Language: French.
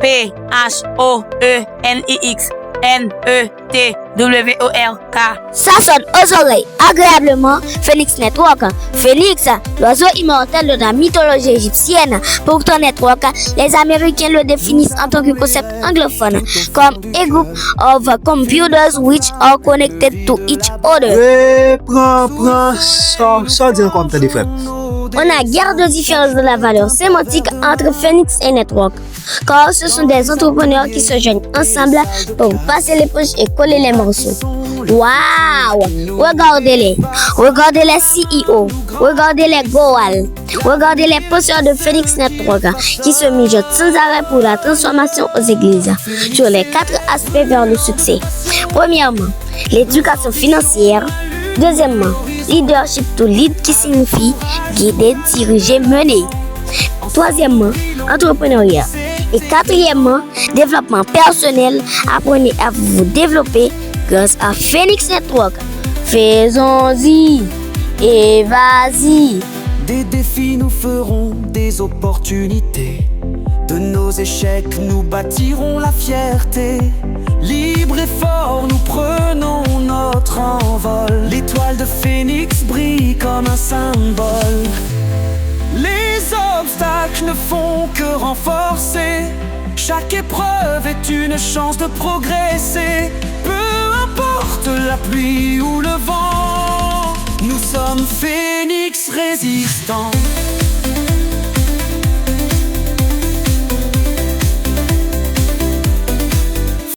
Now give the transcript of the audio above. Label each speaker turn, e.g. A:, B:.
A: Phoenixnetwork.
B: Ça sonne aux oreilles agréablement Phoenix Network. Phoenix, l'oiseau immortel de la mythologie égyptienne. Pour ton network, les Américains le définissent en tant que concept anglophone comme a group of computers which are connected to each other.
C: Prends, ça dit comme t'as des frères.
B: On a guère de différence de la valeur sémantique entre Phoenix et Network, car ce sont des entrepreneurs qui se joignent ensemble pour passer les poches et coller les morceaux. Waouh! Regardez-les CEO, regardez les Goal, regardez les posters de Phoenix Network qui se mijotent sans arrêt pour la transformation aux églises sur les 4 aspects vers le succès. Premièrement, l'éducation financière. Deuxièmement, leadership to lead qui signifie guider, diriger, mener. Troisièmement, entrepreneuriat. Et quatrièmement, développement personnel. Apprenez à vous développer grâce à Phoenix Network. Faisons-y et vas-y.
D: Des défis nous feront des opportunités. De nos échecs nous bâtirons la fierté. Libre et fort nous prenons notre envol. L'étoile de Phoenix brille comme un symbole. Les obstacles ne font que renforcer. Chaque épreuve est une chance de progresser. Peu importe la pluie ou le vent, nous sommes Phoenix résistants.